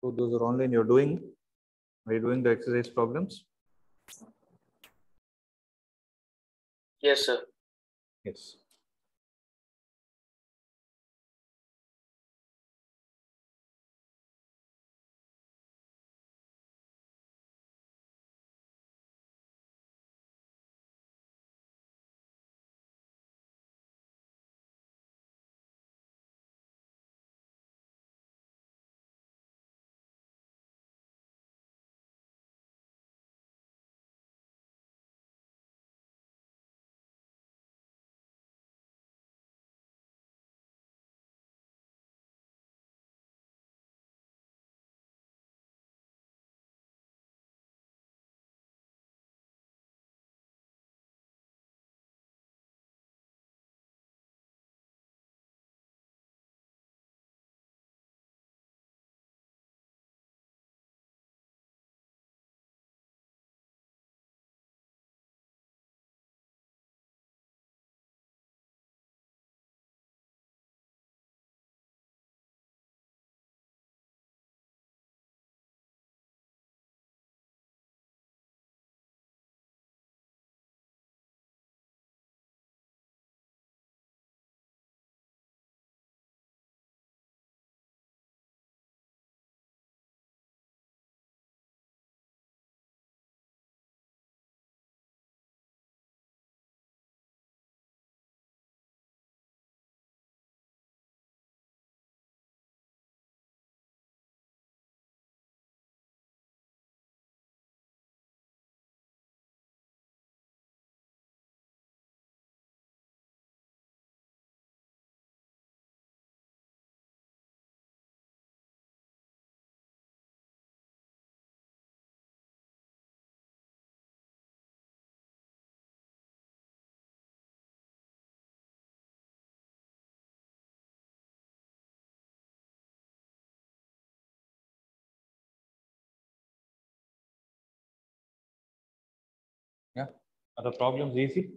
So those are online. Are you doing the exercise problems? Yes, sir. Yes. Yeah. Are the problems easy?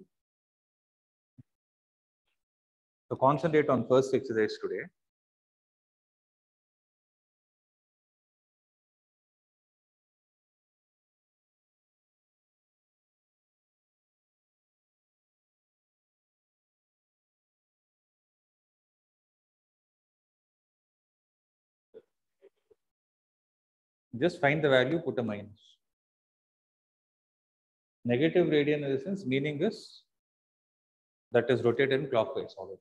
So concentrate on first exercise today. Just find the value, put a minus. Negative radian in the sense meaning is that is rotated in clockwise order.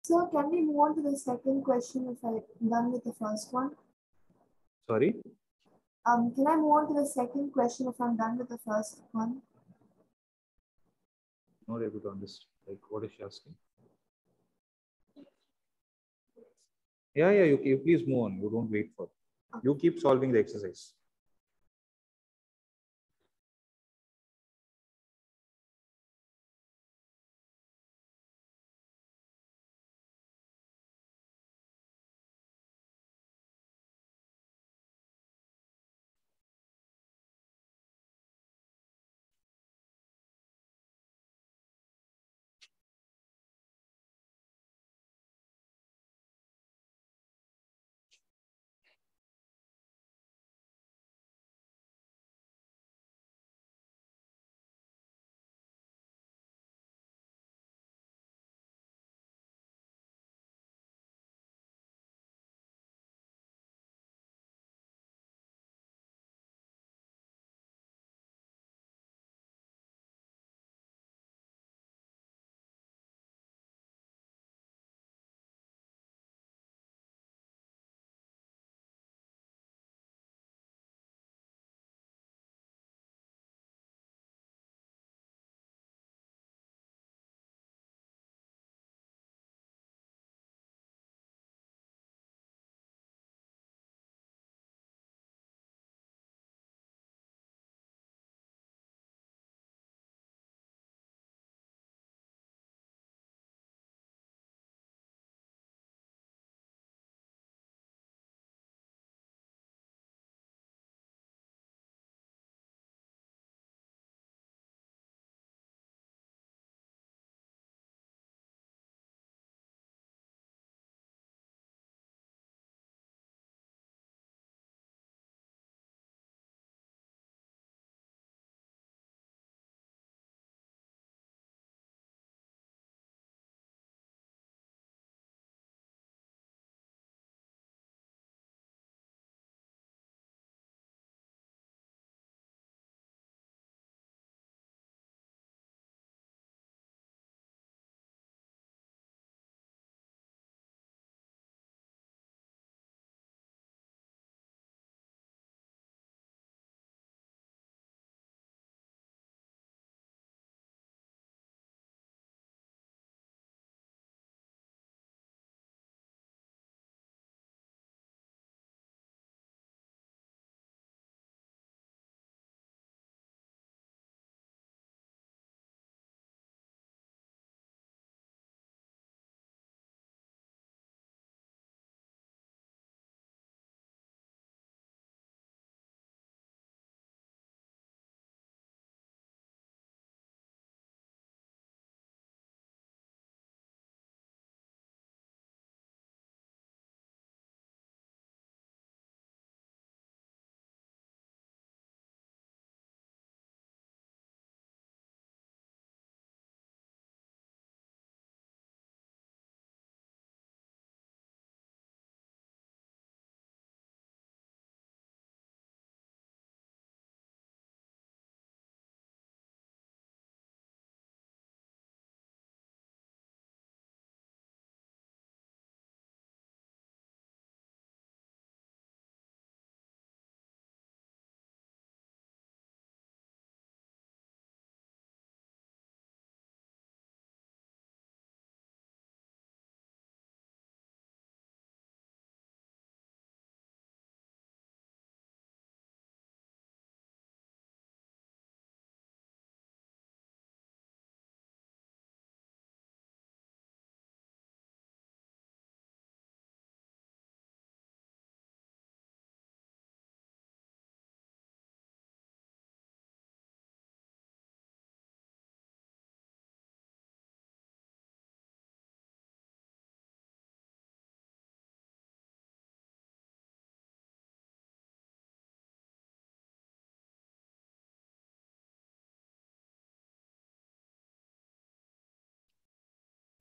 So can we move on to the second question if I'm done with the first one? Sorry? Can I move on to the second question if I'm done with the first one? Not able to understand. Like, what is she asking? Yeah, you please move on. You don't wait for. You keep solving the exercise.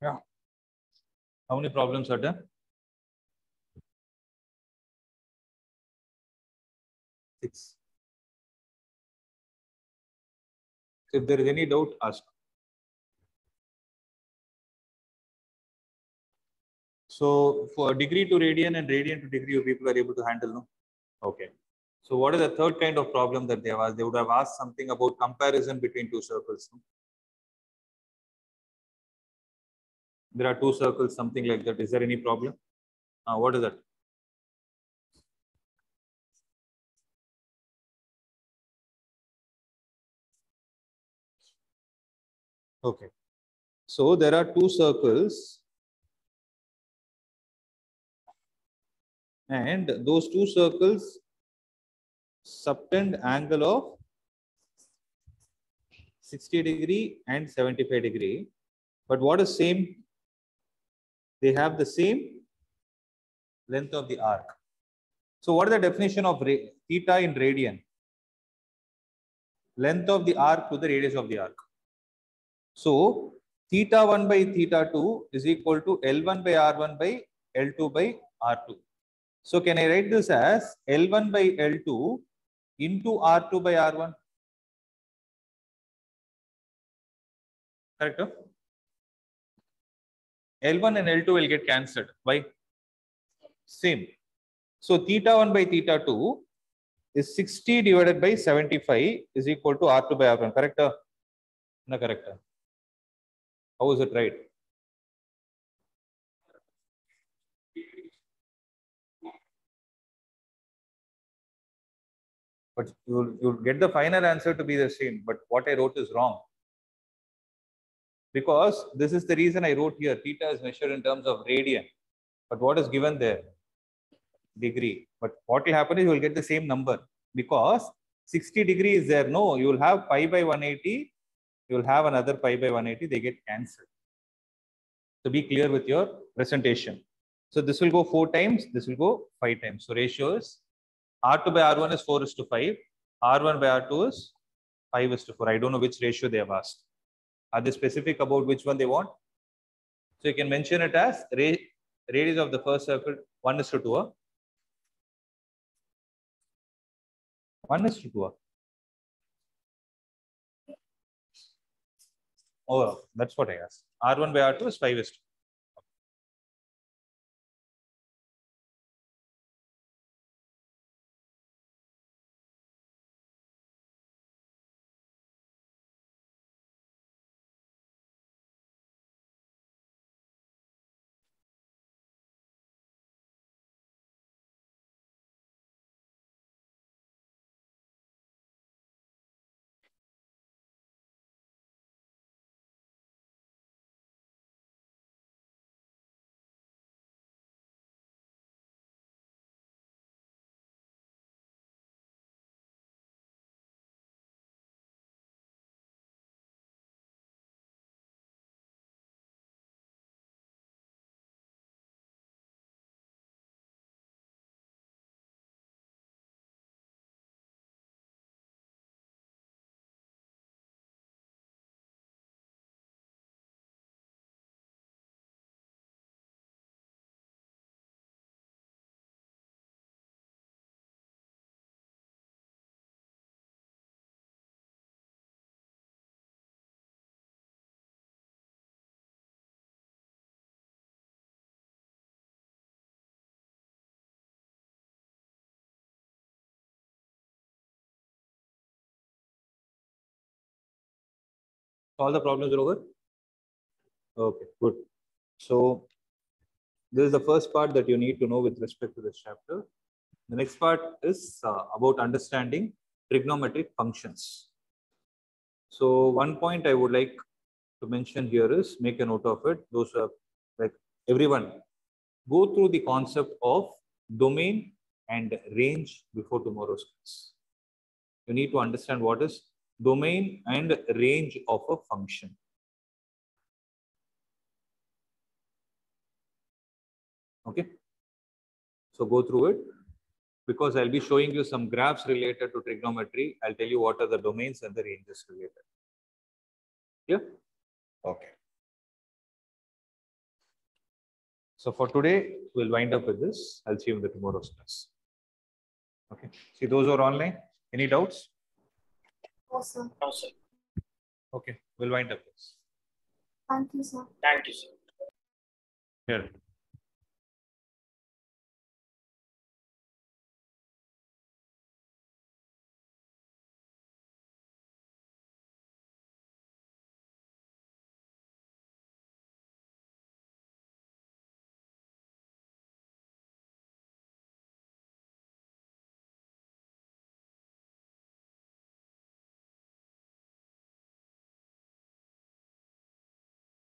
Yeah. How many problems are there? 6. So if there is any doubt, ask. So for degree to radian and radian to degree, you people are able to handle, no? Okay. So what is the third kind of problem that they have asked? They would have asked something about comparison between two circles. No? There are two circles, something like that. Is there any problem? What is that? Okay. So there are two circles, and those two circles subtend angle of 60 degree and 75 degree. But what is same? They have the same length of the arc. So what is the definition of theta in radian? Length of the arc to the radius of the arc. So theta 1 by theta 2 is equal to L1 by R1 by L2 by R2. So can I write this as L1 by L2 into R2 by R1? Correct? L1 and L2 will get cancelled. Why? Same. So theta 1 by theta 2 is 60 divided by 75 is equal to R2 by R1. Correct? No, correct. How is it right? But you'll get the final answer to be the same. But what I wrote is wrong. Because this is the reason I wrote here. Theta is measured in terms of radian. But what is given there? Degree. But what will happen is you will get the same number. Because 60 degree is there. No, you will have pi by 180. You will have another pi by 180. They get cancelled. So be clear with your presentation. So this will go 4 times. This will go 5 times. So ratio is R2 by R1 is 4:5. R1 by R2 is 5:4. I don't know which ratio they have asked. Are they specific about which one they want? So you can mention it as radius of the first circle 1:2. 1:2. Oh, that's what I asked. R1 by R2 is 5:2. All the problems are over? Okay, good. So this is the first part that you need to know with respect to this chapter. The next part is about understanding trigonometric functions. So one point I would like to mention here is, make a note of it. Those are like everyone, go through the concept of domain and range before tomorrow's class. You need to understand what is domain and range of a function. Okay. So go through it, because I'll be showing you some graphs related to trigonometry. I'll tell you what are the domains and the ranges related. Yeah. Okay. So for today, we'll wind up with this. I'll see you in the tomorrow's class. Okay. See those who are online. Any doubts? No, sir. No, sir. Okay. We'll wind up this. Thank you, sir. Thank you, sir. Here.